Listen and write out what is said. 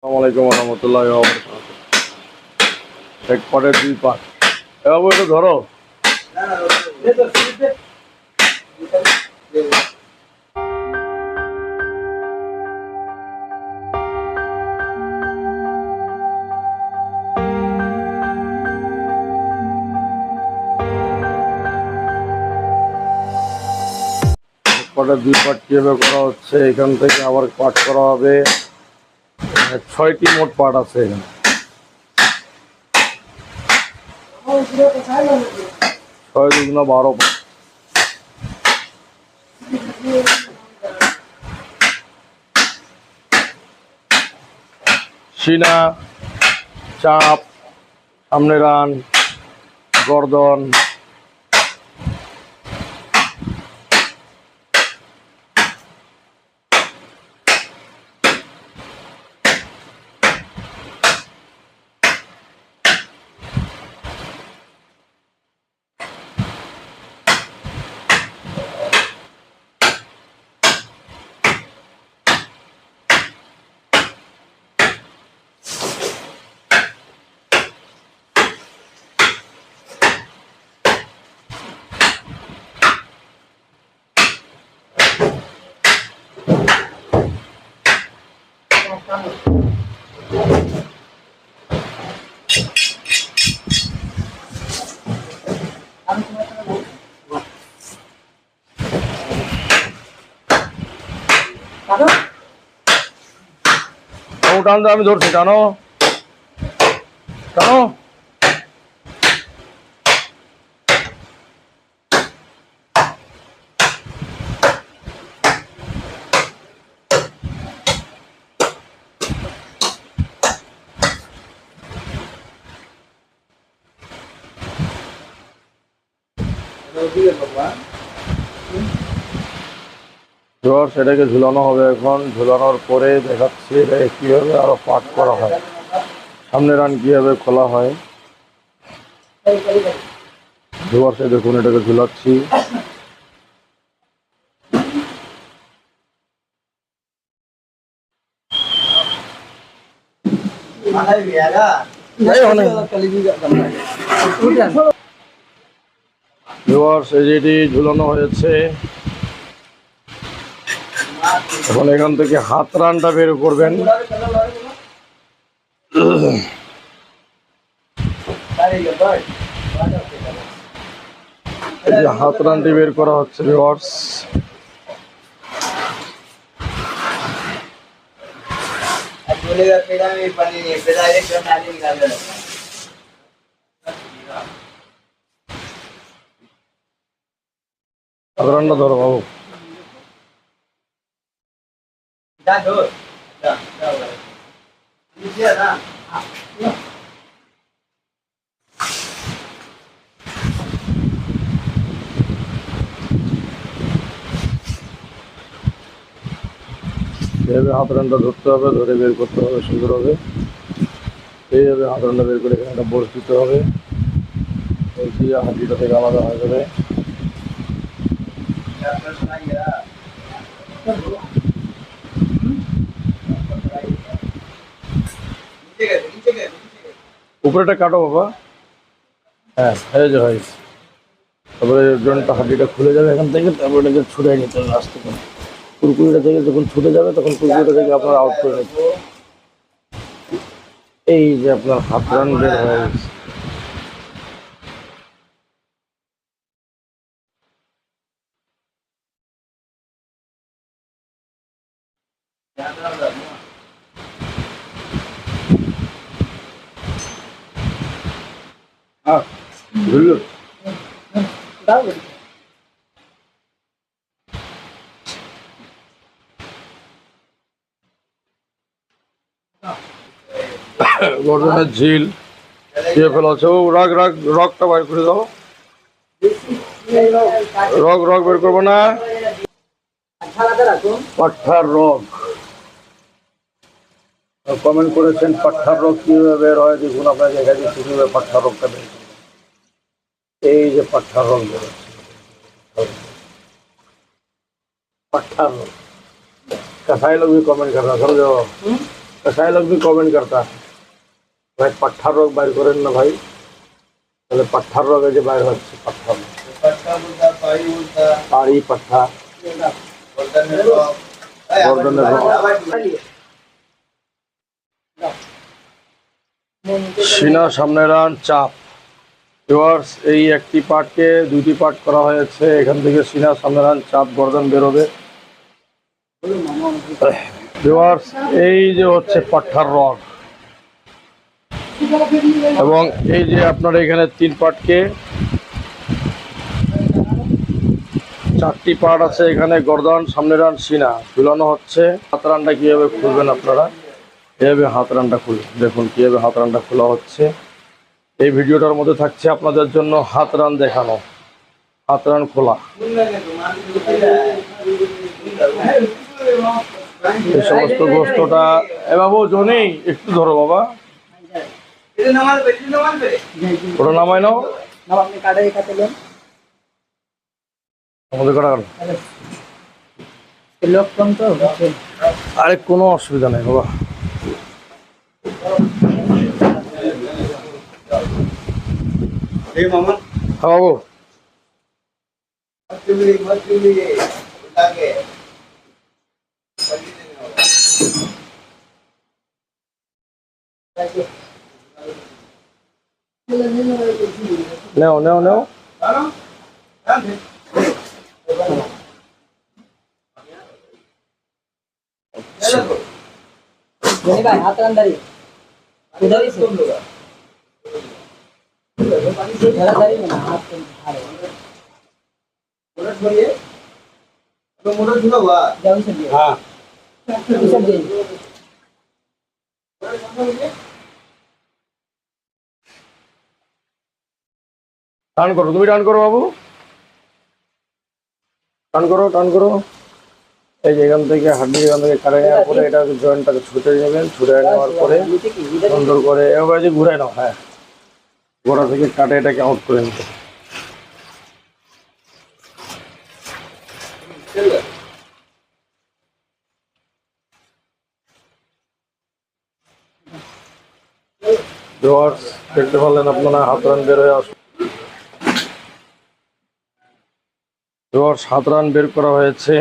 আসসালামু আলাইকুম ওয়া রাহমাতুল্লাহি ওয়া বারাকাতুহু। এক পাটের দুই পাট। এ বাবু একটু ধরো। এক পাটের দুই পাট কিভাবে করা হচ্ছে, এখান থেকে আবার পাট করা হবে। 6টি মোট পাট আছে এখানে। 6 দুগুণা 12 পাট। সিনা, চাপ, সামনে রান, গর্দন, টান আমি ধরছি। টানো টানো। সেটাকে ঝুলানো হবে। এখন ঝুলানোর পরে দেখাচ্ছি এটাকে কীভাবে আরো পাট করা হয়, সামনে রান কীভাবে খোলা হয়। সে দেখুন এটাকে ঝুলাচ্ছি। যেটি ঝুলানো হয়েছে, এখন এখান থেকে হাত রানটা বের করবেন। হাত রানটি বের করা হচ্ছে ভিউয়ার্স। হাত রানটা ধরো বাবু। এইভাবে হাত রানটা ধরতে হবে, ধরে বের করতে হবে সুন্দর হবে। এইভাবে হাত রানটা বের করে এখানে একটা বড় দিতে হবে। দিয়ে হাঁটিটা থেকে আলাদা হয়ে যাবে। উপরেটা কাটো বাবা। হ্যাঁ হয়ে যাবে। তারপরে জনটা হাঁটিটা খুলে যাবে এখান থেকে, তারপরে এটাকে ছুটাই নিতে হবে আস্তে করে। কুরকুরিটা থেকে যখন ছুটে যাবে তখন কুরকুরিটা থেকে আপনার আউট করে নিতে হবে। এই যে আপনার হাত রান বের হয়ে গেছে। গর্দনের ঝিল দিয়ে ফেলা হচ্ছে। ও রাগ রাগ রগটা বাইর করে দাও। রগ রগ বের করবো না। পাঠার রগ কমেন্ট করেছেন, পাঠার রগ কিভাবে বের হয় দেখুন। আপনাকে দেখা যাচ্ছে কিভাবে পাঠার রগটা বের করবে। এই যে পাঠার রগ বের হচ্ছে, पाठा कसाई लोग भी कमेंट कर रहा समझो। कैसा है लोग भी कमेंट करता है भाई पट्ठार रोग বাইর করেন না ভাই তাহলে पट्ठार रोग যে বাইর হচ্ছে पट्ठार পাড়ি पट्ठा গর্দনের রোগ সিনা সামনের রান চাপ ভিউয়ার্স এই একটি পার্টকে দুটি পার্ট করা হয়েছে এখান থেকে সিনা সামনের রান চাপ গর্দন বেরোবে ভিউয়ার্স এই যে হচ্ছে पट्ठार রোগ এবং এই যে আপনার এখানে তিন পার্টকে চারটি পার্ট আছে এখানে গর্দন সামনের রান সিনা ঝুলানো হচ্ছে হাত রানটা কিভাবে খুলবেন আপনারা এভাবে হাত রানটা খুলবেন দেখুন কিভাবে হাত রানটা খোলা হচ্ছে এই ভিডিওটার মধ্যে থাকছে আপনাদের জন্য হাত রান দেখানো হাত রান খোলা এই সমস্ত গোস্তটা এ বাবু জনি একটু ধরো বাবা ওটা নামাই নাও আমাদের কাটা আরে কোনো অসুবিধা নেই বাবা হ্যাঁ বাবু নেও নেও নেও भाई हाथ अंदर ही उधर ही से जरा में ना हाथ पे हारे मोटर छोड़िए तो मोटर छूटा हुआ जाओ से हां सब दे টান করো তুমি টান করো বাবু টান করো এই যে এখান থেকে হাড্ডি এখান থেকে কাটে নেওয়ার পরে এটা জয়েন্টটাকে ছুটে নেবেন ছুটে নেওয়ার পরে সুন্দর করে এবার যে ঘুরাই নাও হ্যাঁ গোড়া থেকে কাটে এটাকে আউট করে নিতে দেখতে পারলেন আপনারা হাত রান বের হয়ে আসুন হাত রান বের করা হয়েছে